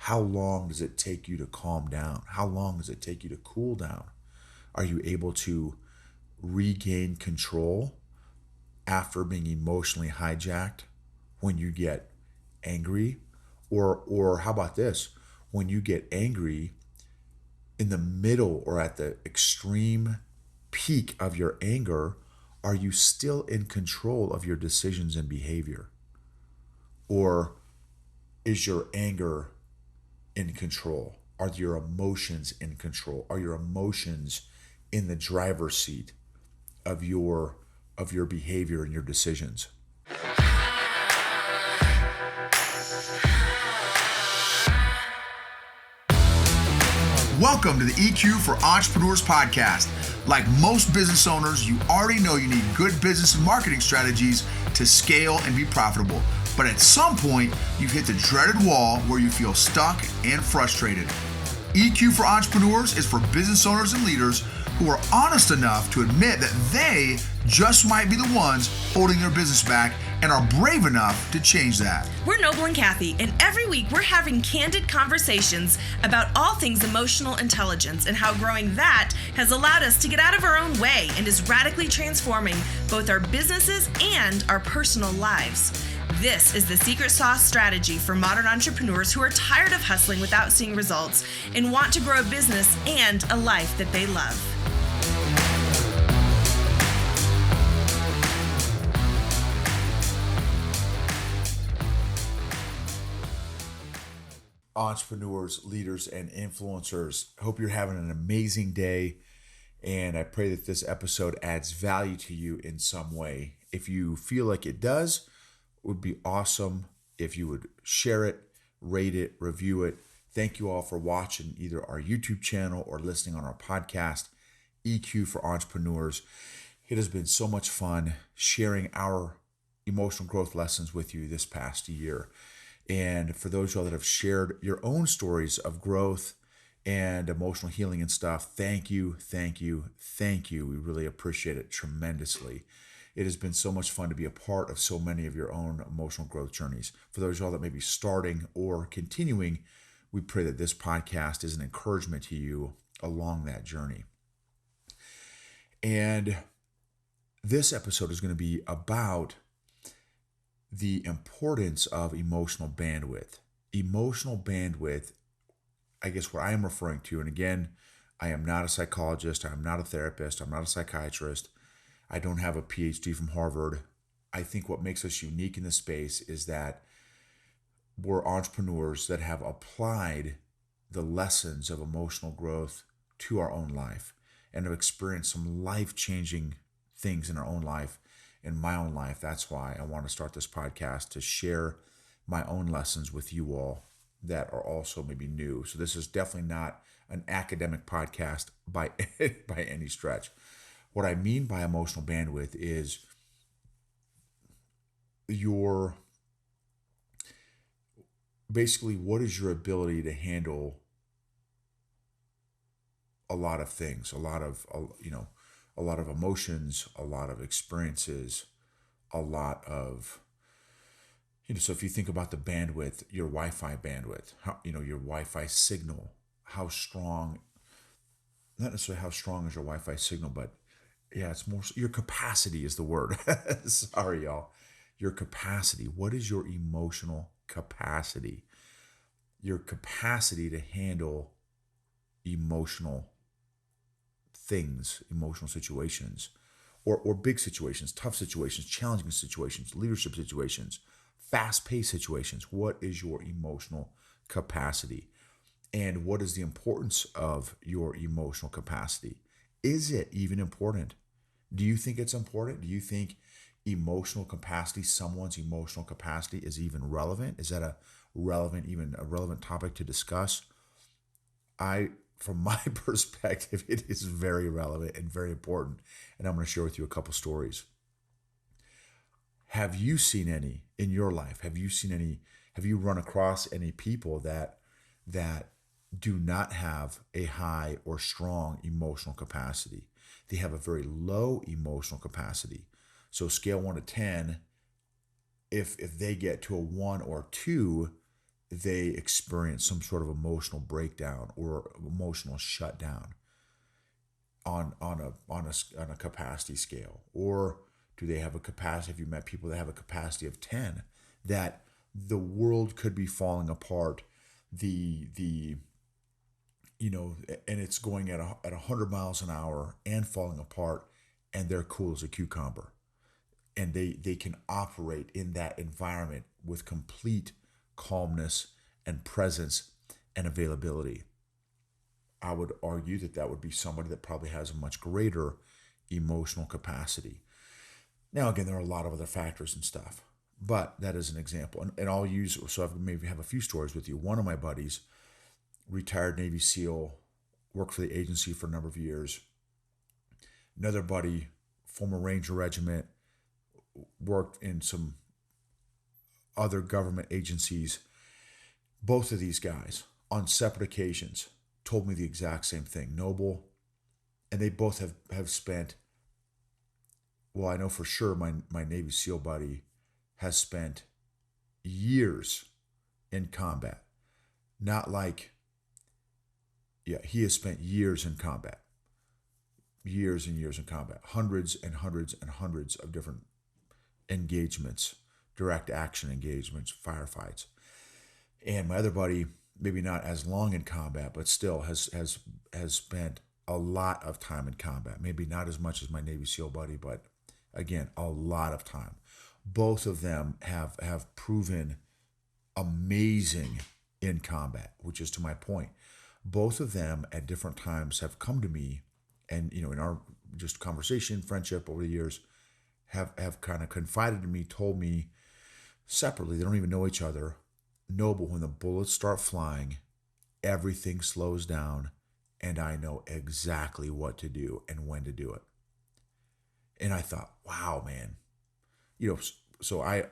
How long does it take you to calm down? How long does it take you to cool down? Are you able to regain control after being emotionally hijacked when you get angry? Or how about this? When you get angry, in the middle or at the extreme peak of your anger, are you still in control of your decisions and behavior? Or is your anger in control? Are your emotions in control? Are your emotions in the driver's seat of your behavior and your decisions? Welcome to the EQ for Entrepreneurs podcast. Like most business owners, you already know you need good business and marketing strategies to scale and be profitable. But at some point, you've hit the dreaded wall where you feel stuck and frustrated. EQ for Entrepreneurs is for business owners and leaders who are honest enough to admit that they just might be the ones holding their business back and are brave enough to change that. We're Noble and Kathy, and every week we're having candid conversations about all things emotional intelligence and how growing that has allowed us to get out of our own way and is radically transforming both our businesses and our personal lives. This is the secret sauce strategy for modern entrepreneurs who are tired of hustling without seeing results and want to grow a business and a life that they love. Entrepreneurs, leaders, and influencers, hope you're having an amazing day, and I pray that this episode adds value to you in some way. If you feel like it does, it would be awesome if you would share it, rate it, review it. Thank you all for watching either our YouTube channel or listening on our podcast, EQ for Entrepreneurs. It has been so much fun sharing our emotional growth lessons with you this past year. And for those of y'all that have shared your own stories of growth and emotional healing and stuff, thank you, thank you, thank you. We really appreciate it tremendously. It has been so much fun to be a part of so many of your own emotional growth journeys. For those of y'all that may be starting or continuing, we pray that this podcast is an encouragement to you along that journey. And this episode is going to be about the importance of emotional bandwidth. Emotional bandwidth, I guess what I am referring to, and again, I am not a psychologist, I'm not a therapist, I'm not a psychiatrist, I don't have a PhD from Harvard. I think what makes us unique in this space is that we're entrepreneurs that have applied the lessons of emotional growth to our own life and have experienced some life-changing things in our own life. In my own life, that's why I want to start this podcast, to share my own lessons with you all that are also maybe new. So this is definitely not an academic podcast by any stretch. What I mean by emotional bandwidth is basically what is your ability to handle a lot of things, a lot of emotions, a lot of experiences, a lot of, so if you think about the bandwidth, your Wi-Fi bandwidth, your Wi-Fi signal, how strong, not necessarily how strong is your Wi-Fi signal, but yeah, it's more, your capacity is the word. Sorry, y'all. Your capacity. What is your emotional capacity? Your capacity to handle emotional things, emotional situations, or big situations, tough situations, challenging situations, leadership situations, fast-paced situations. What is your emotional capacity? And what is the importance of your emotional capacity? Is it even important? Do you think it's important? Do you think emotional capacity, someone's emotional capacity, is even relevant? Is that a relevant topic to discuss? From my perspective, it is very relevant and very important. And I'm going to share with you a couple stories. Have you seen any in your life? Have you run across any people that do not have a high or strong emotional capacity? They have a very low emotional capacity. So scale 1 to 10, if they get to a 1 or 2, they experience some sort of emotional breakdown or emotional shutdown on a capacity scale? Or do they have a capacity? Have you met people that have a capacity of 10, that the world could be falling apart, the and it's going at 100 miles an hour and falling apart, and they're cool as a cucumber, and they can operate in that environment with complete calmness and presence and availability? I would argue that that would be somebody that probably has a much greater emotional capacity. Now, again, there are a lot of other factors and stuff, but that is an example. And I'll use, so I maybe have a few stories with you. One of my buddies, retired Navy SEAL, worked for the agency for a number of years. Another buddy, former Ranger Regiment, worked in some other government agencies. Both of these guys, on separate occasions, told me the exact same thing. Noble, and they both have spent, well, I know for sure my Navy SEAL buddy has spent years in combat. Not like, yeah, he has spent years in combat. Years and years in combat. Hundreds and hundreds and hundreds of different engagements, direct action engagements, firefights. And my other buddy, maybe not as long in combat, but still has spent a lot of time in combat. Maybe not as much as my Navy SEAL buddy, but again, a lot of time. Both of them have proven amazing in combat, which is to my point. Both of them at different times have come to me, and in our just conversation, friendship over the years, have kind of confided in me, told me separately, they don't even know each other, Noble, when the bullets start flying, everything slows down, and I know exactly what to do and when to do it. And I thought, wow, man. So I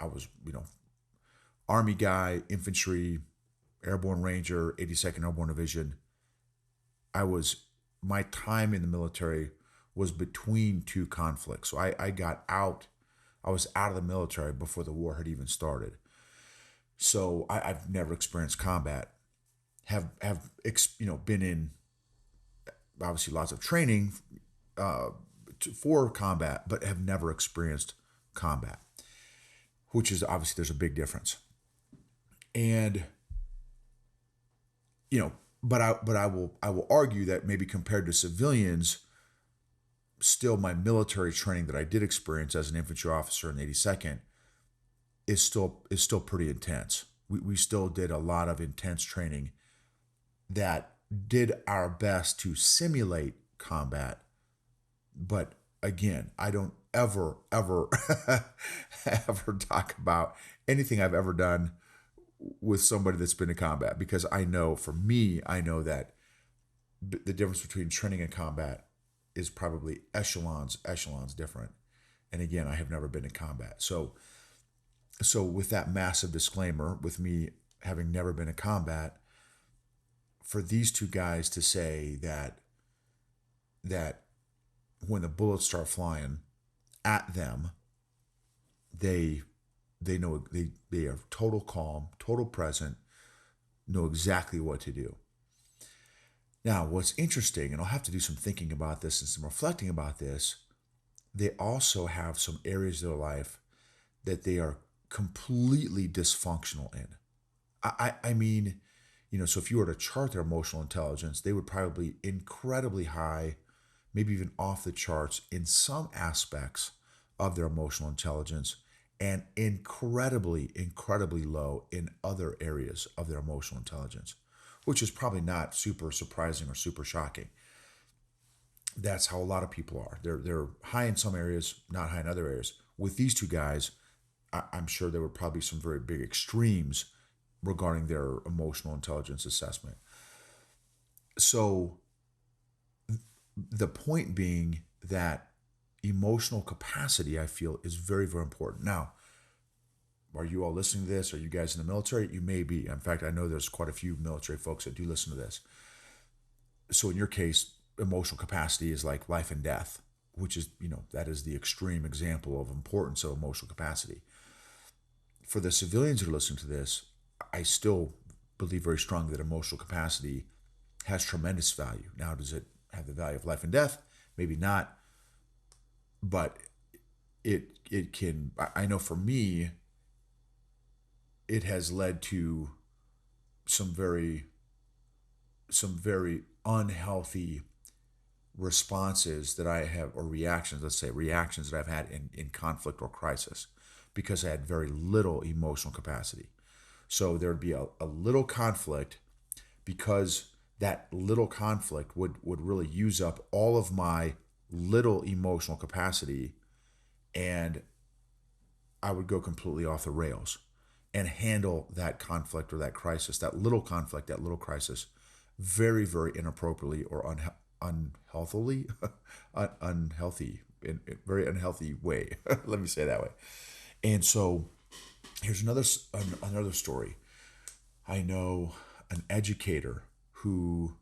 was, Army guy, infantry, airborne ranger, 82nd Airborne Division. My time in the military was between two conflicts. So I got out, I was out of the military before the war had even started. So I've never experienced combat. Have been in obviously lots of training for combat, but have never experienced combat, which is obviously there's a big difference. And but I will argue that maybe compared to civilians, still my military training that I did experience as an infantry officer in the 82nd is still pretty intense. We still did a lot of intense training that did our best to simulate combat. But again, I don't ever ever talk about anything I've ever done with somebody that's been in combat, because I know that the difference between training and combat is probably echelons different. And again, I have never been in combat. So with that massive disclaimer, with me having never been in combat, for these two guys to say that when the bullets start flying at them, they know they are total calm, total present, know exactly what to do. Now, what's interesting, and I'll have to do some thinking about this and some reflecting about this, they also have some areas of their life that they are completely dysfunctional in. I mean, so if you were to chart their emotional intelligence, they would probably be incredibly high, maybe even off the charts in some aspects of their emotional intelligence, and incredibly low in other areas of their emotional intelligence, which is probably not super surprising or super shocking. That's how a lot of people are. They're high in some areas, not high in other areas. With these two guys, I'm sure there were probably some very big extremes regarding their emotional intelligence assessment. So the point being that emotional capacity, I feel, is very, very important. Now, are you all listening to this? Are you guys in the military? You may be. In fact, I know there's quite a few military folks that do listen to this. So in your case, emotional capacity is like life and death, which is, that is the extreme example of importance of emotional capacity. For the civilians who are listening to this, I still believe very strongly that emotional capacity has tremendous value. Now, does it have the value of life and death? Maybe not, but it can. I know for me, it has led to some very unhealthy responses that I have, or reactions, let's say reactions that I've had in conflict or crisis, because I had very little emotional capacity. So there'd be a little conflict, because that little conflict would really use up all of my little emotional capacity, and I would go completely off the rails and handle that conflict or that crisis, that little conflict, that little crisis, very, very inappropriately or unhealthily, unhealthy, in a very unhealthy way. Let me say it that way. And so here's another story. I know an educator who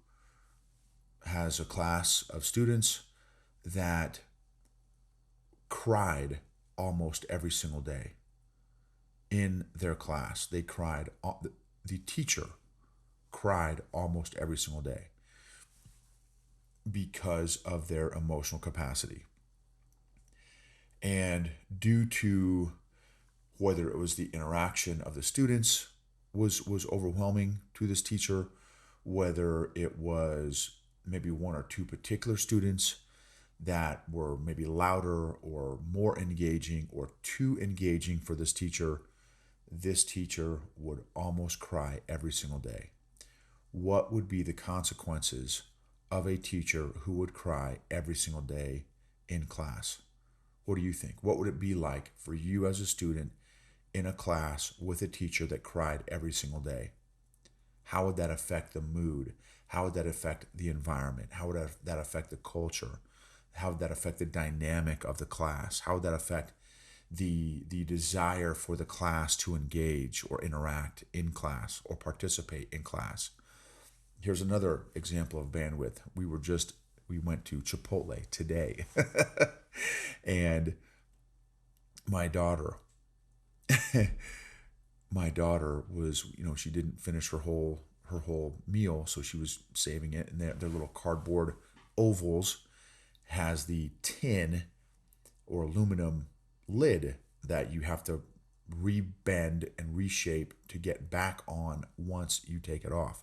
has a class of students that cried almost every single day in their class. They cried. The teacher cried almost every single day because of their emotional capacity. And due to whether it was the interaction of the students was overwhelming to this teacher, whether it was maybe one or two particular students that were maybe louder or more engaging or too engaging for this teacher would almost cry every single day. What would be the consequences of a teacher who would cry every single day in class? What do you think? What would it be like for you as a student in a class with a teacher that cried every single day? How would that affect the mood? How would that affect the environment? How would that affect the culture? How would that affect the dynamic of the class? How would that affect the desire for the class to engage or interact in class or participate in class? Here's another example of bandwidth. We went to Chipotle today, and my daughter was, she didn't finish her whole meal, so she was saving it, and their little cardboard ovals has the tin or aluminum lid that you have to rebend and reshape to get back on once you take it off.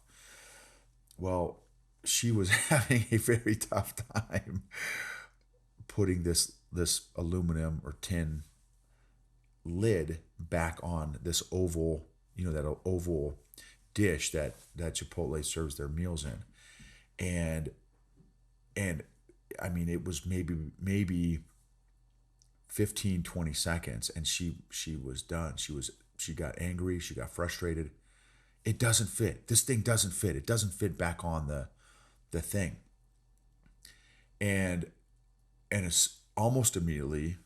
Well, she was having a very tough time putting this aluminum or tin lid back on this oval, that oval dish that Chipotle serves their meals in. And I mean, it was maybe 15, 20 seconds, and she was done. She got angry, she got frustrated. It doesn't fit. This thing doesn't fit. It doesn't fit back on the thing. And it's almost immediately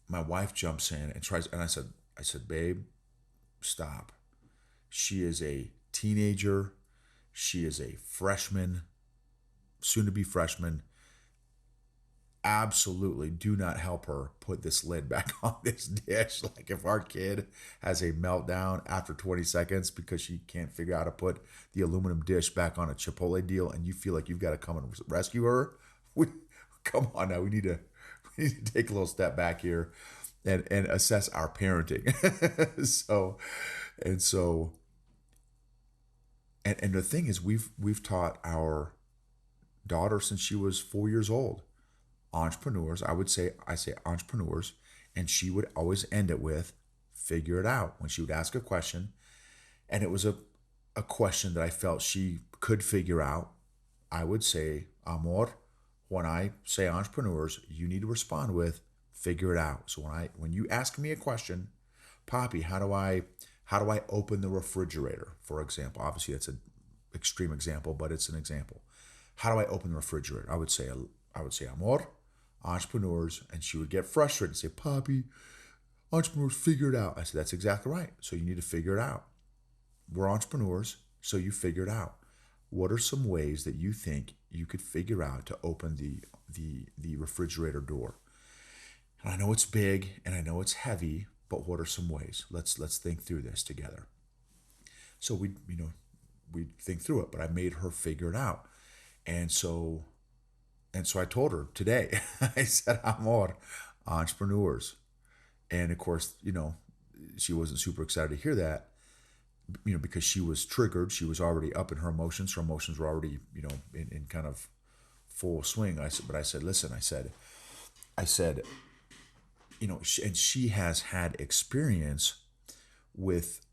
my wife jumps in and tries, and I said, babe, stop. She is a teenager. She is a freshman, soon to be freshman. Absolutely do not help her put this lid back on this dish. Like, if our kid has a meltdown after 20 seconds because she can't figure out how to put the aluminum dish back on a Chipotle deal, and you feel like you've got to come and rescue her, come on now. We need to take a little step back here and assess our parenting. And the thing is, we've taught our daughter since she was 4 years old. Entrepreneurs, I say entrepreneurs, and she would always end it with figure it out. When she would ask a question, and it was a question that I felt she could figure out, I would say, amor, when I say entrepreneurs, you need to respond with figure it out. So when you ask me a question, Poppy, how do I open the refrigerator, for example? Obviously that's an extreme example, but it's an example. How do I open the refrigerator? I would say amor, entrepreneurs, and she would get frustrated and say, Poppy, entrepreneurs, figure it out. I said, that's exactly right. So you need to figure it out. We're entrepreneurs, so you figure it out. What are some ways that you think you could figure out to open the refrigerator door? And I know it's big and I know it's heavy, but what are some ways? Let's think through this together. So we think through it, but I made her figure it out. And so I told her today, I said, amor, entrepreneurs. And of course, she wasn't super excited to hear that, because she was triggered. She was already up in her emotions. Her emotions were already, in kind of full swing. But I said, listen, I said, and she has had experience with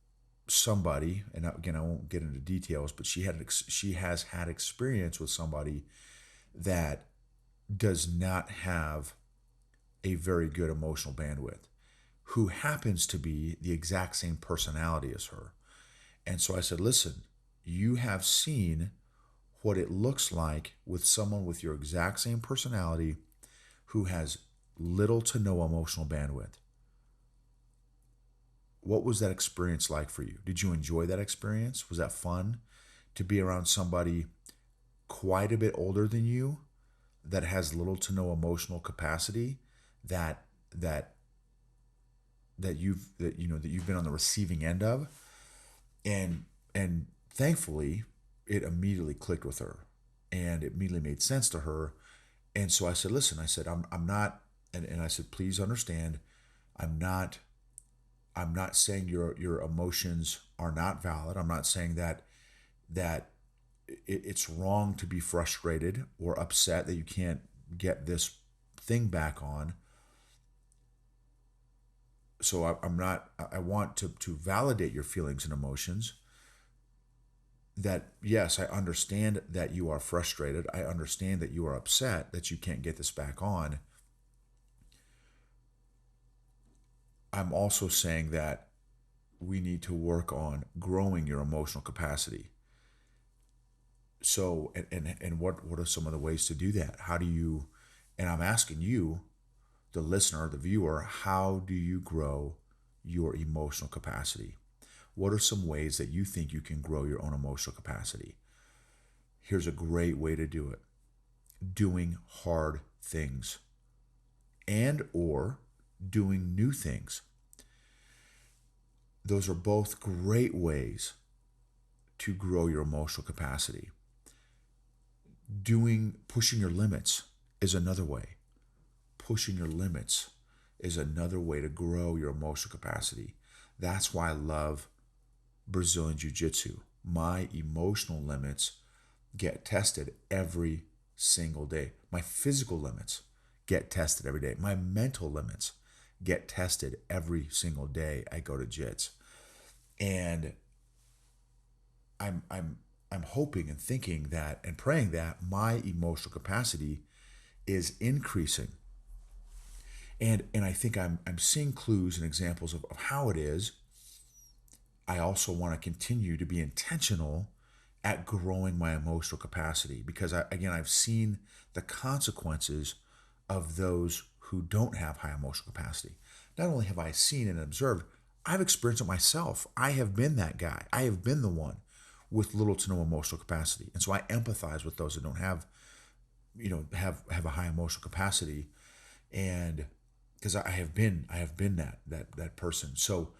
somebody, and again, I won't get into details, but she has had experience with somebody that does not have a very good emotional bandwidth, who happens to be the exact same personality as her. And so I said, listen, you have seen what it looks like with someone with your exact same personality who has little to no emotional bandwidth. What was that experience like for you? Did you enjoy that experience? Was that fun to be around somebody quite a bit older than you that has little to no emotional capacity, that you've been on the receiving end of? And thankfully it immediately clicked with her, and it immediately made sense to her. And so I said, listen, I said, I'm not, and I said, please understand, I'm not saying your emotions are not valid. I'm not saying that it's wrong to be frustrated or upset that you can't get this thing back on. So I'm not, I want to validate your feelings and emotions. That, yes, I understand that you are frustrated. I understand that you are upset that you can't get this back on. I'm also saying that we need to work on growing your emotional capacity. So, and what are some of the ways to do that? How do you, and I'm asking you, the listener, the viewer, how do you grow your emotional capacity? What are some ways that you think you can grow your own emotional capacity? Here's a great way to do it. Doing hard things and or doing new things. Those are both great ways to grow your emotional capacity. Pushing your limits is another way. Pushing your limits is another way to grow your emotional capacity. That's why I love Brazilian Jiu-Jitsu. My emotional limits get tested every single day. My physical limits get tested every day. My mental limits get tested every single day I go to jits. And I'm hoping and thinking that and praying that my emotional capacity is increasing. And I think I'm seeing clues and examples of how it is. I also want to continue to be intentional at growing my emotional capacity, because I've seen the consequences of those who don't have high emotional capacity. Not only have I seen and observed, I've experienced it myself. I have been that guy. I have been the one with little to no emotional capacity. And so I empathize with those that don't have a high emotional capacity. And because I have been that person. So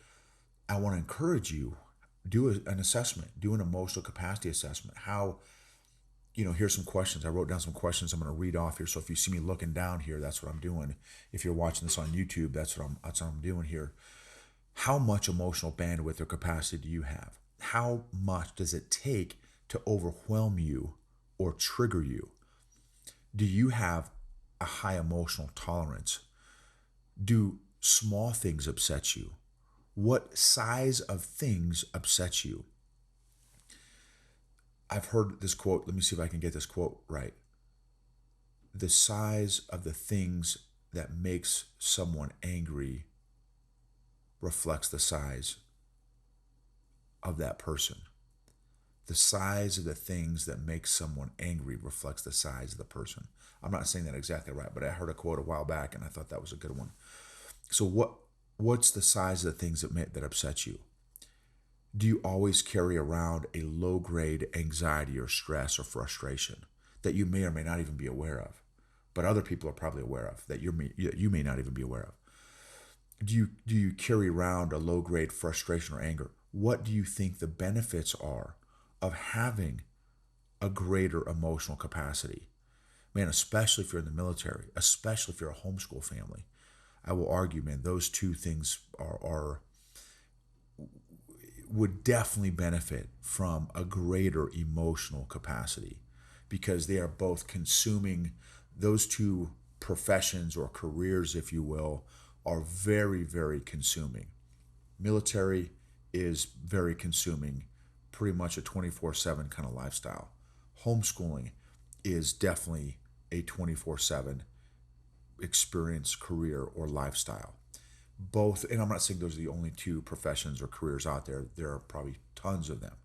I want to encourage you, do an assessment, do an emotional capacity assessment. How, here's some questions. I wrote down some questions I'm going to read off here. So if you see me looking down here, that's what I'm doing. If you're watching this on YouTube, that's what I'm doing here. How much emotional bandwidth or capacity do you have? How much does it take to overwhelm you or trigger you? Do you have a high emotional tolerance? Do small things upset you? What size of things upset you? I've heard this quote. Let me see if I can get this quote right. The size of the things that makes someone angry reflects the size of that person. The size of the things that make someone angry reflects the size of the person. I'm not saying that exactly right, but I heard a quote a while back and I thought that was a good one. So what's the size of the things that upset you? Do you always carry around a low-grade anxiety or stress or frustration that you may or may not even be aware of, but other people are probably aware of, that you may not even be aware of? Do you carry around a low-grade frustration or anger? What do you think the benefits are of having a greater emotional capacity? Man, especially if you're in the military, especially if you're a homeschool family, I will argue, man, those two things are would definitely benefit from a greater emotional capacity because they are both consuming. Those two professions or careers, if you will, are very, very consuming. Military is very consuming, pretty much a 24/7 kind of lifestyle. Homeschooling is definitely a 24/7 experience, career, or lifestyle. Both, and I'm not saying those are the only two professions or careers out there. There are probably tons of them.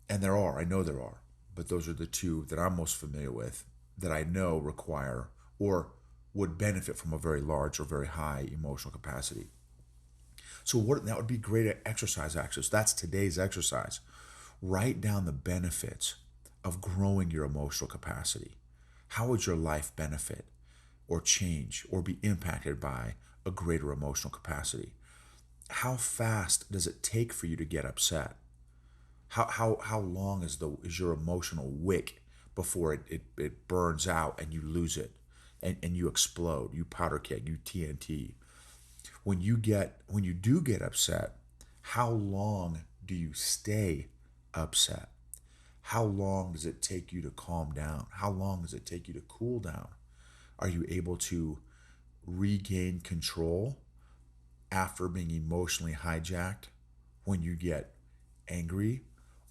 And there are, I know there are, but those are the two that I'm most familiar with that I know require or would benefit from a very large or very high emotional capacity. So what that would be great exercise actually. So that's today's exercise. Write down the benefits of growing your emotional capacity. How would your life benefit or change or be impacted by a greater emotional capacity? How fast does it take for you to get upset? How long is your emotional wick before it burns out and you lose it and you explode, you powder keg, you TNT? When you do get upset, how long do you stay upset? How long does it take you to calm down? How long does it take you to cool down? Are you able to regain control after being emotionally hijacked when you get angry?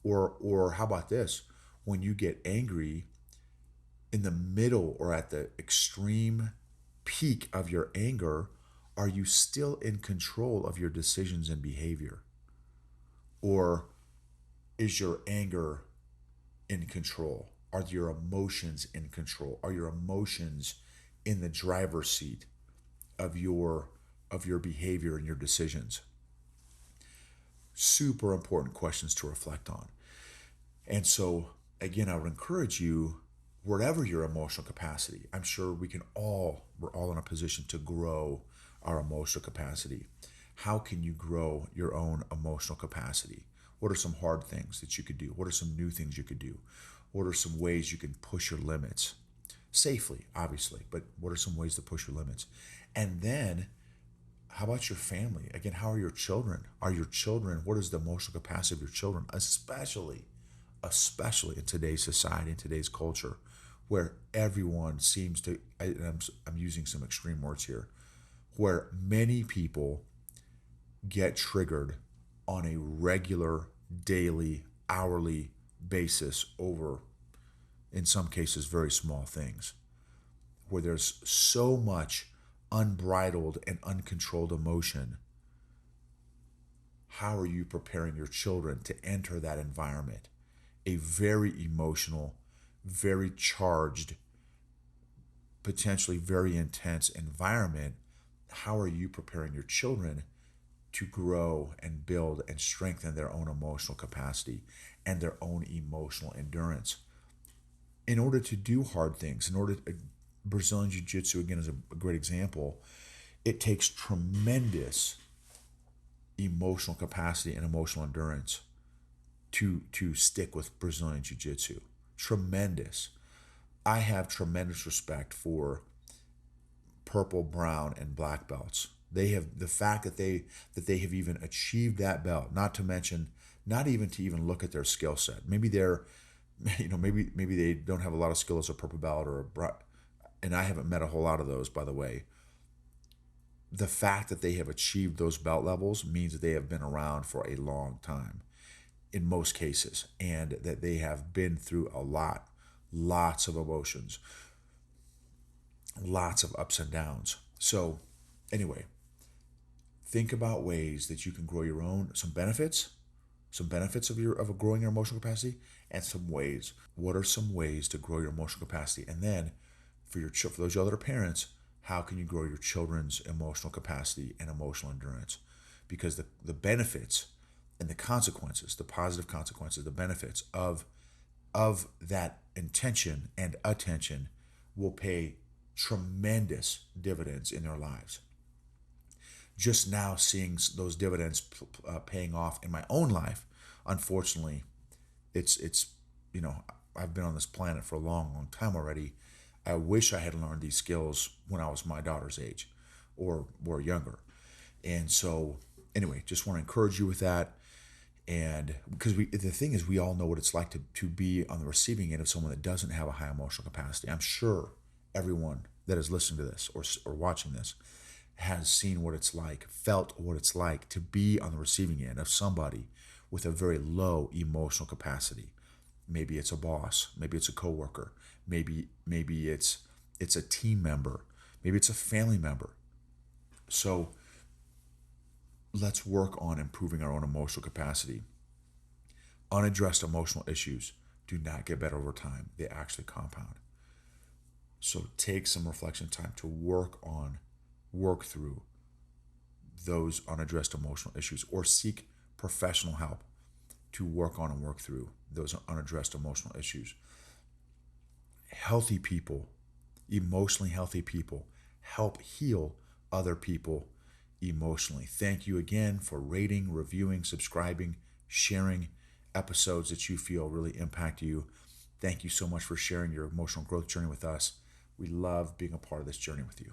Or how about this? When you get angry, in the middle or at the extreme peak of your anger, are you still in control of your decisions and behavior? Or is your anger in control? Are your emotions in control? Are your emotions in the driver's seat of your behavior and your decisions? Super important questions to reflect on. And so again, I would encourage you, wherever your emotional capacity, I'm sure we're all in a position to grow our emotional capacity. How can you grow your own emotional capacity? What are some hard things that you could do? What are some new things you could do? What are some ways you can push your limits? Safely, obviously, but what are some ways to push your limits? And then, how about your family? Again, how are your children? What is the emotional capacity of your children? Especially in today's society, in today's culture, where everyone seems to, I'm using some extreme words here, where many people get triggered on a regular, daily, hourly basis over, in some cases, very small things, where there's so much unbridled and uncontrolled emotion. How are you preparing your children to enter that environment? A very emotional, very charged, potentially very intense environment. How are you preparing your children to grow and build and strengthen their own emotional capacity and their own emotional endurance? In order to do hard things, Brazilian Jiu Jitsu, again, is a great example. It takes tremendous emotional capacity and emotional endurance to stick with Brazilian Jiu Jitsu. Tremendous. I have tremendous respect for purple, brown, and black belts. They have the fact that they have even achieved that belt. Not to mention, not even to even look at their skill set. Maybe they're, maybe they don't have a lot of skill as a purple belt or and I haven't met a whole lot of those, by the way. The fact that they have achieved those belt levels means that they have been around for a long time, in most cases, and that they have been through lots of emotions, lots of ups and downs. So, anyway, think about ways that you can grow your own, some benefits of growing your emotional capacity, and some ways. What are some ways to grow your emotional capacity? And then, for those of you that are parents, how can you grow your children's emotional capacity and emotional endurance? Because the benefits and the consequences, the positive consequences, the benefits of that intention and attention will pay tremendous dividends in their lives. just now seeing those dividends paying off in my own life. Unfortunately, it's you know, I've been on this planet for a long, long time already. I wish I had learned these skills when I was my daughter's age or younger. And so anyway, just want to encourage you with that. And because the thing is, we all know what it's like to be on the receiving end of someone that doesn't have a high emotional capacity. I'm sure everyone that is listening to this or watching this has seen what it's like, felt what it's like to be on the receiving end of somebody with a very low emotional capacity. Maybe it's a boss, maybe it's a coworker, maybe it's a team member, maybe it's a family member. So let's work on improving our own emotional capacity. Unaddressed emotional issues do not get better over time. They actually compound. So take some reflection time to work through those unaddressed emotional issues, or seek professional help to work on and work through those unaddressed emotional issues. Healthy people, emotionally healthy people, help heal other people emotionally. Thank you again for rating, reviewing, subscribing, sharing episodes that you feel really impact you. Thank you so much for sharing your emotional growth journey with us. We love being a part of this journey with you.